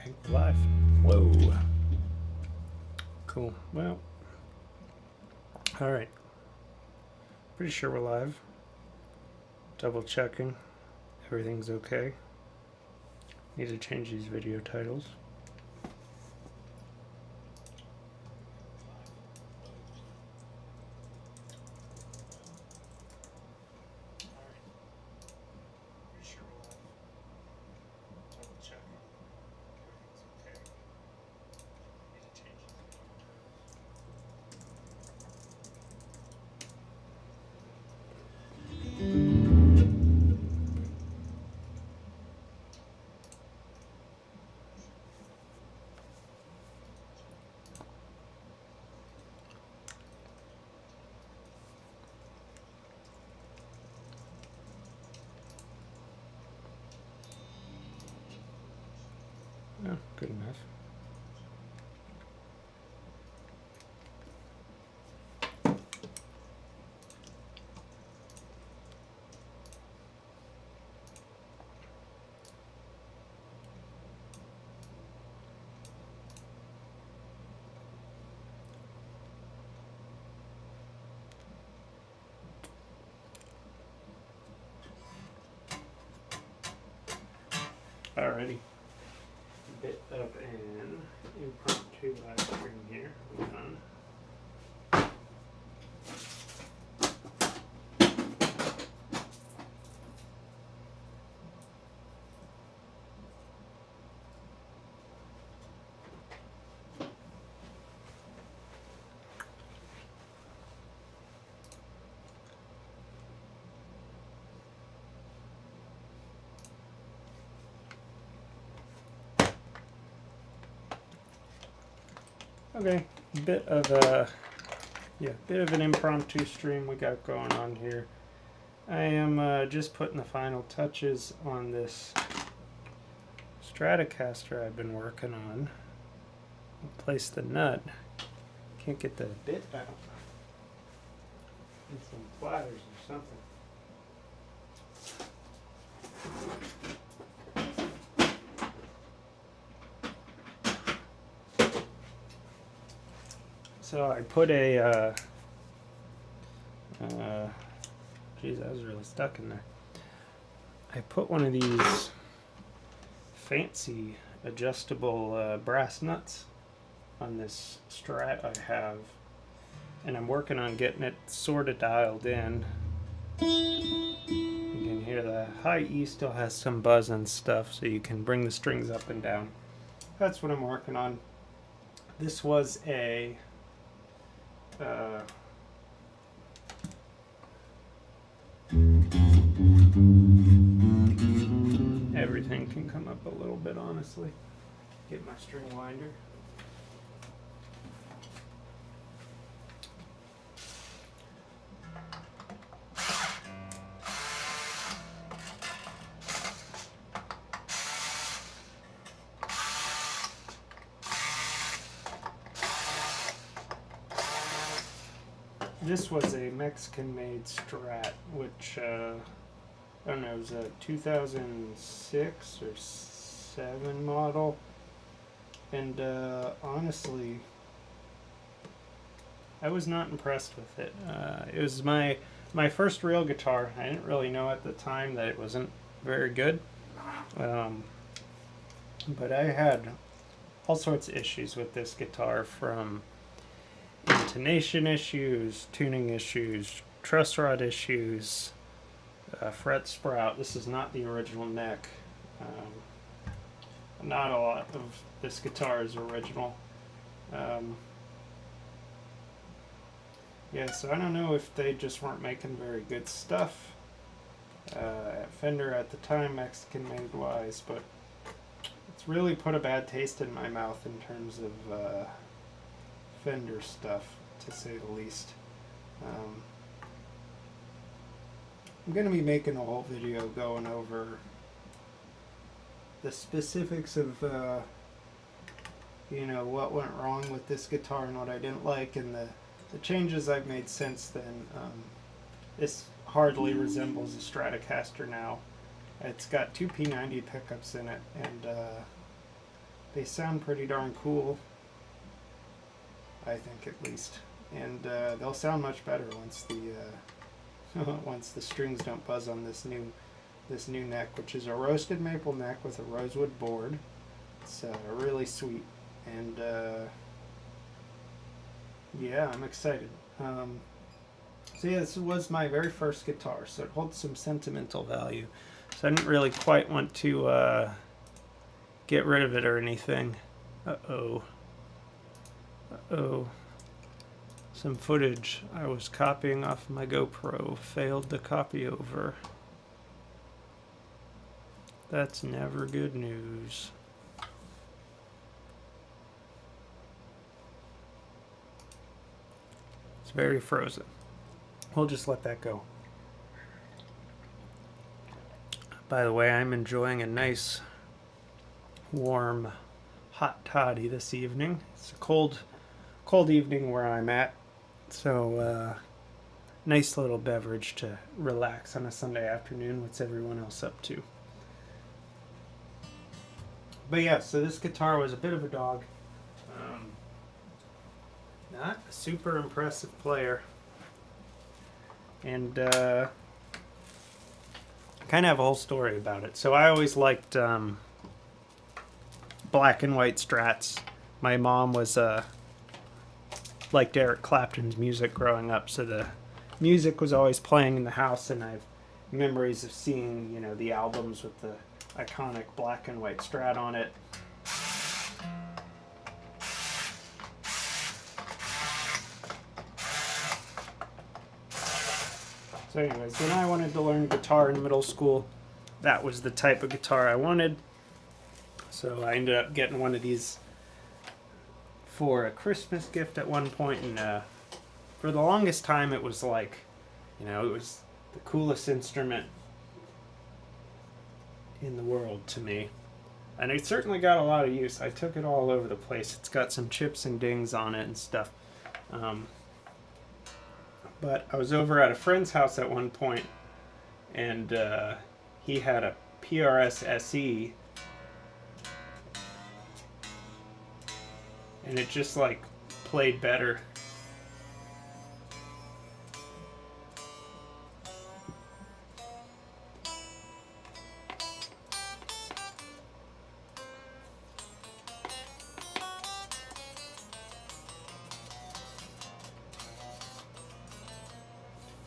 think we're live. Whoa. Cool. Well, all right. Pretty sure we're live. Double checking. Everything's okay. Need to change these video titles. Oh, good enough. Alrighty. Bit of an impromptu live stream here. Hold on. Okay, bit of an impromptu stream we got going on here. I am just putting the final touches on this Stratocaster I've been working on. Place the nut. Can't get the bit out. Need some pliers or something. So I put a, geez, I was really stuck in there. I put one of these fancy adjustable brass nuts on this Strat I have, and I'm working on getting it sort of dialed in. You can hear the high E still has some buzz and stuff, so you can bring the strings up and down. That's what I'm working on. This was a everything can come up a little bit, honestly. Get my string winder. This was a Mexican-made Strat, which I don't know, it was a 2006 or 7 model, and honestly, I was not impressed with it. It was my first real guitar. I didn't really know at the time that it wasn't very good, but I had all sorts of issues with this guitar, from intonation issues, tuning issues, truss rod issues, fret sprout. This is not the original neck. Not a lot of this guitar is original. Yeah, so I don't know if they just weren't making very good stuff at Fender at the time, Mexican made wise, but it's really put a bad taste in my mouth in terms of Fender stuff, to say the least. I'm going to be making a whole video going over the specifics of you know, what went wrong with this guitar and what I didn't like, and the changes I've made since then. This hardly resembles a Stratocaster now. It's got two P90 pickups in it, and they sound pretty darn cool. I think, at least, and they'll sound much better once the once the strings don't buzz on this new neck, which is a roasted maple neck with a rosewood board. It's really sweet, and yeah, I'm excited. So yeah, this was my very first guitar, so it holds some sentimental value. So I didn't really quite want to get rid of it or anything. Uh-oh. Uh-oh. Some footage I was copying off my GoPro failed to copy over. That's never good news. It's very frozen. We'll just let that go. By the way, I'm enjoying a nice, warm, hot toddy this evening. It's a cold evening where I'm at, so nice little beverage to relax on a Sunday afternoon. What's everyone else up to? But yeah, so this guitar was a bit of a dog. Not a super impressive player, and kind of have a whole story about it. So I always liked black and white Strats. My mom was liked Eric Clapton's music growing up, so the music was always playing in the house, and I've memories of seeing, you know, the albums with the iconic black and white Strat on it. So anyways, when I wanted to learn guitar in middle school, that was the type of guitar I wanted. So I ended up getting one of these for a Christmas gift at one point, and for the longest time it was like, you know, it was the coolest instrument in the world to me. And it certainly got a lot of use. I took it all over the place. It's got some chips and dings on it and stuff. But I was over at a friend's house at one point, and he had a PRS SE, and it just like played better.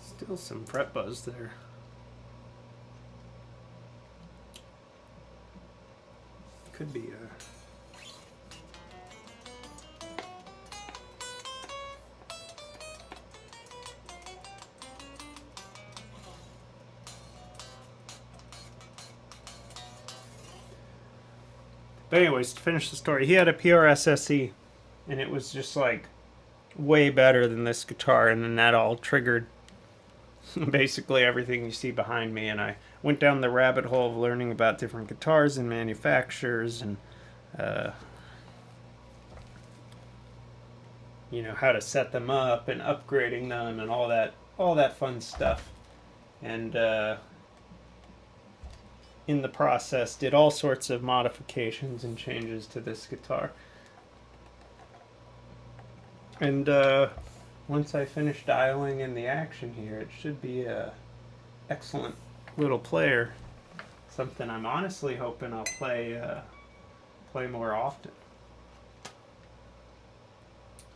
Still some fret buzz there. Could be a... But anyways, to finish the story, he had a PRS SE, and it was just like way better than this guitar, and then that all triggered basically everything you see behind me, and I went down the rabbit hole of learning about different guitars and manufacturers, and you know, how to set them up and upgrading them and all that fun stuff. And in the process did all sorts of modifications and changes to this guitar. And once I finish dialing in the action here, it should be a excellent little player. Something I'm honestly hoping I'll play more often.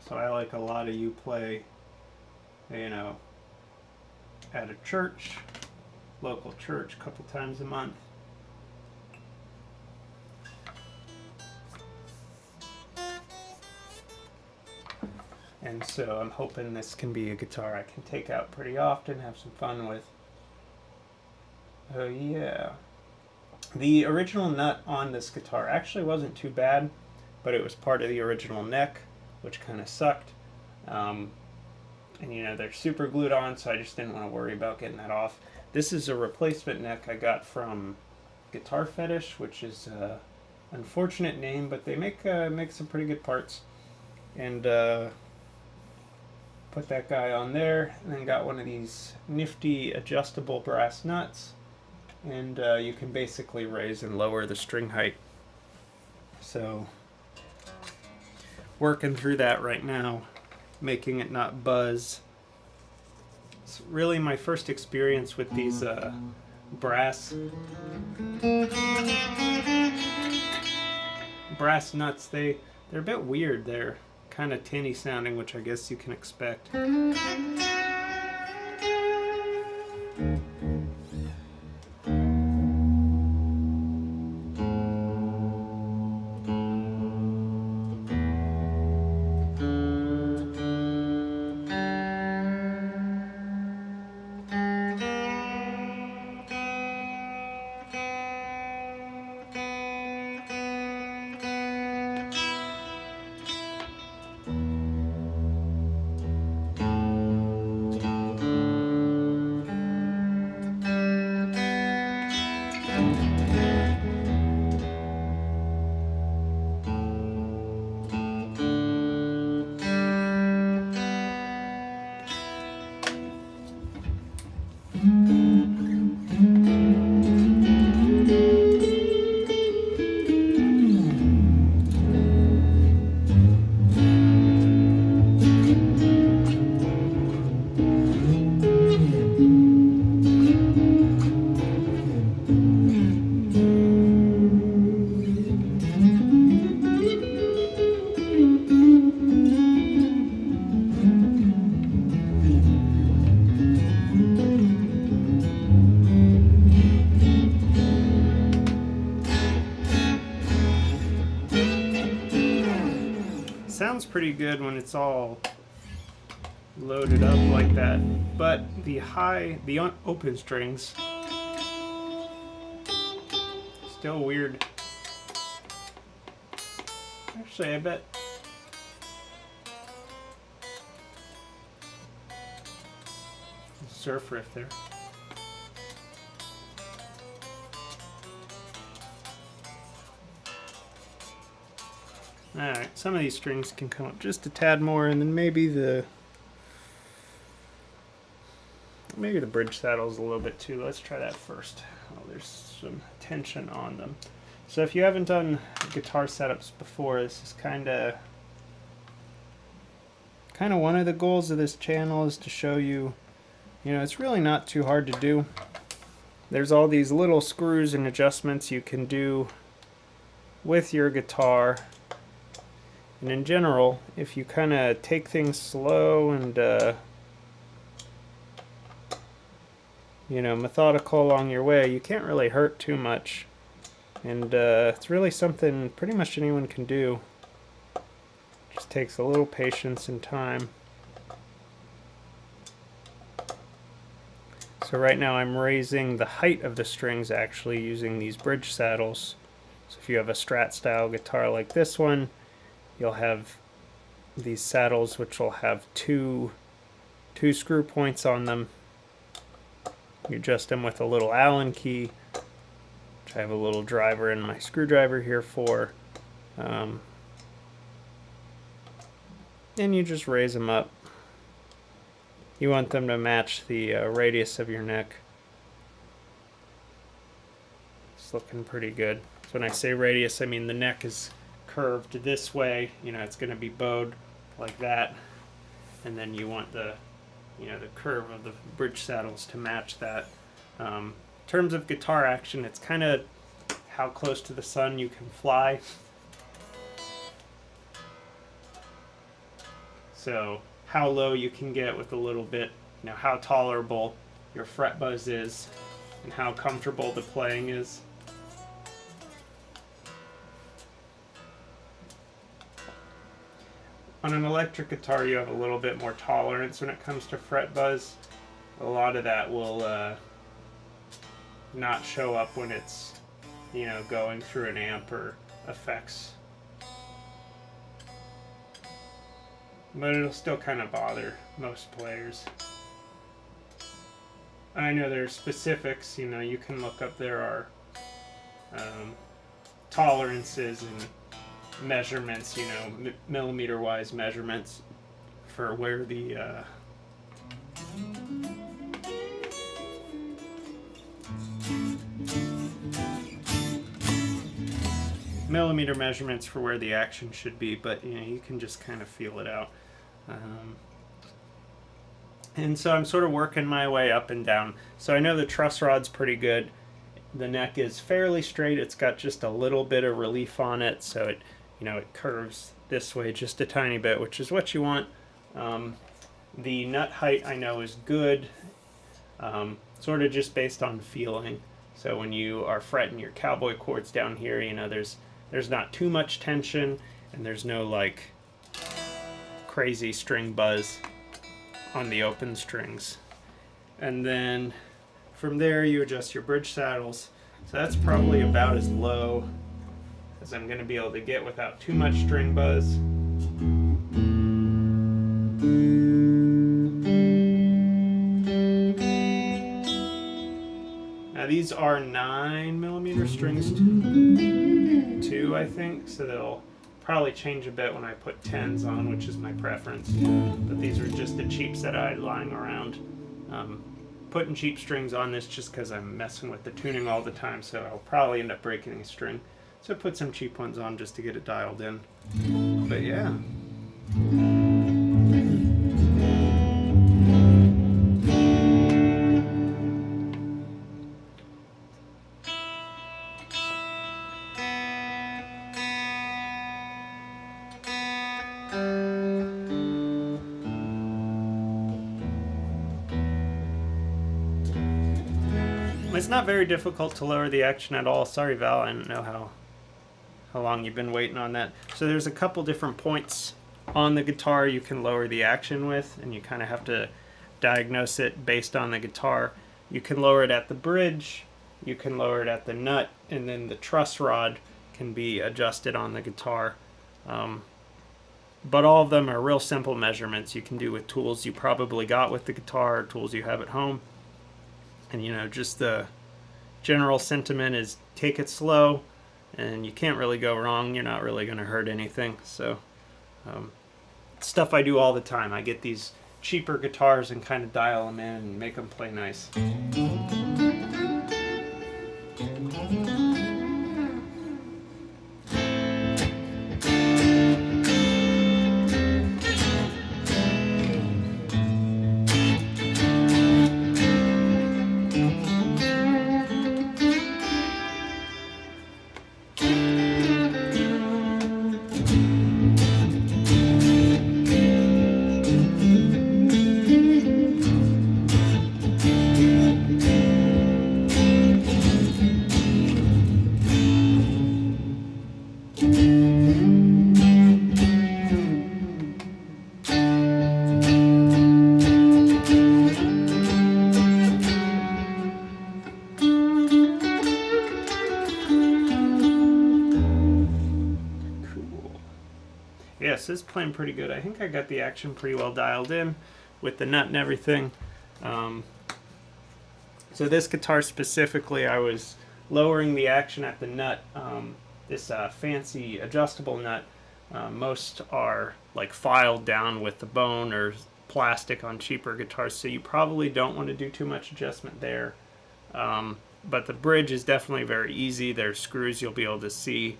So I, like a lot of you, play, you know, at a church, local church, a couple times a month. And so I'm hoping this can be a guitar I can take out pretty often, have some fun with. Oh yeah. The original nut on this guitar actually wasn't too bad, but it was part of the original neck, which kind of sucked. And you know, they're super glued on, so I just didn't want to worry about getting that off. This is a replacement neck I got from Guitar Fetish, which is an unfortunate name, but they make some pretty good parts. And put that guy on there, and then got one of these nifty adjustable brass nuts, and you can basically raise and lower the string height. So working through that right now, making it not buzz. It's really my first experience with these brass nuts. They're a bit weird. They're kind of tinny sounding, which I guess you can expect. Sounds pretty good when it's all loaded up like that, but the open strings, still weird. Actually, I bet surf riff there. Alright, some of these strings can come up just a tad more, and then maybe the bridge saddle's a little bit too. Let's try that first. Oh, there's some tension on them. So if you haven't done guitar setups before, this is kind of one of the goals of this channel, is to show you, it's really not too hard to do. There's all these little screws and adjustments you can do with your guitar. And in general, if you kind of take things slow and, methodical along your way, you can't really hurt too much. And it's really something pretty much anyone can do. It just takes a little patience and time. So right now I'm raising the height of the strings actually using these bridge saddles. So if you have a Strat style guitar like this one, you'll have these saddles which will have two screw points on them. You adjust them with a little Allen key, which I have a little driver in my screwdriver here for. And you just raise them up. You want them to match the radius of your neck. It's looking pretty good. So when I say radius, I mean the neck is curved this way. It's going to be bowed like that, and then you want the curve of the bridge saddles to match that. In terms of guitar action, it's kind of how close to the sun you can fly. So how low you can get with a little bit, how tolerable your fret buzz is, and how comfortable the playing is. On an electric guitar, you have a little bit more tolerance when it comes to fret buzz. A lot of that will not show up when it's, going through an amp or effects. But it'll still kind of bother most players. I know there's specifics, you can look up, there are tolerances and measurements, millimeter wise measurements for where the millimeter measurements for where the action should be, but you can just kind of feel it out. And so I'm sort of working my way up and down. So I know the truss rod's pretty good. The neck is fairly straight. It's got just a little bit of relief on it, so it it curves this way just a tiny bit, which is what you want. The nut height I know is good, sort of just based on feeling. So when you are fretting your cowboy chords down here, there's not too much tension, and there's no like crazy string buzz on the open strings. And then from there you adjust your bridge saddles. So that's probably about as low as I'm going to be able to get without too much string buzz. Now these are 9mm strings too, I think, so they'll probably change a bit when I put 10s on, which is my preference. But these are just the cheap set I had lying around. Putting cheap strings on this just because I'm messing with the tuning all the time, so I'll probably end up breaking a string. So I put some cheap ones on just to get it dialed in. But yeah. It's not very difficult to lower the action at all. Sorry, Val, I don't know how long you've been waiting on that. So there's a couple different points on the guitar you can lower the action with, and you kind of have to diagnose it based on the guitar. You can lower it at the bridge, you can lower it at the nut, and then the truss rod can be adjusted on the guitar. But all of them are real simple measurements you can do with tools you probably got with the guitar or tools you have at home. And just the general sentiment is take it slow, and you can't really go wrong. You're not really going to hurt anything. So stuff I do all the time. I get these cheaper guitars and kind of dial them in and make them play nice. Yes, this is playing pretty good. I think I got the action pretty well dialed in with the nut and everything. So this guitar specifically, I was lowering the action at the nut. This fancy adjustable nut, most are like filed down with the bone or plastic on cheaper guitars, so you probably don't want to do too much adjustment there. But the bridge is definitely very easy. There's screws you'll be able to see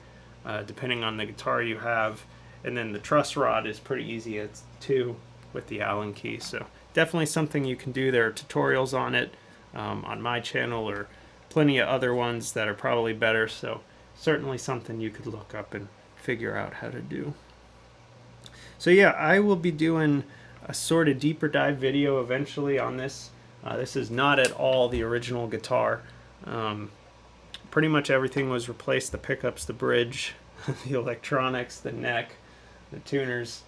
depending on the guitar you have. And then the truss rod is pretty easy too with the Allen key. So definitely something you can do. There are tutorials on it on my channel, or plenty of other ones that are probably better. So certainly something you could look up and figure out how to do. So yeah, I will be doing a sort of deeper dive video eventually on this. This is not at all the original guitar. Pretty much everything was replaced: the pickups, the bridge, the electronics, the neck, the tuners.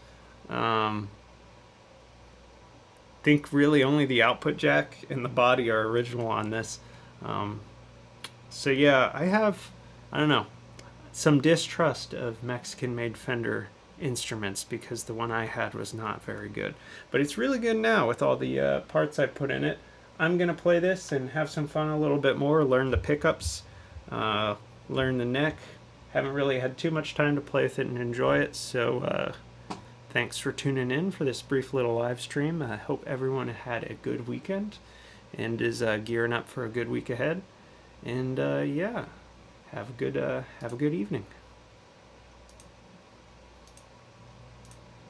Think really only the output jack and the body are original on this. So yeah, I don't know, some distrust of Mexican-made Fender instruments because the one I had was not very good. But it's really good now with all the parts I put in it. I'm going to play this and have some fun a little bit more, learn the pickups, learn the neck. Haven't really had too much time to play with it and enjoy it, so thanks for tuning in for this brief little live stream. I hope everyone had a good weekend and is gearing up for a good week ahead. And yeah, have a good evening.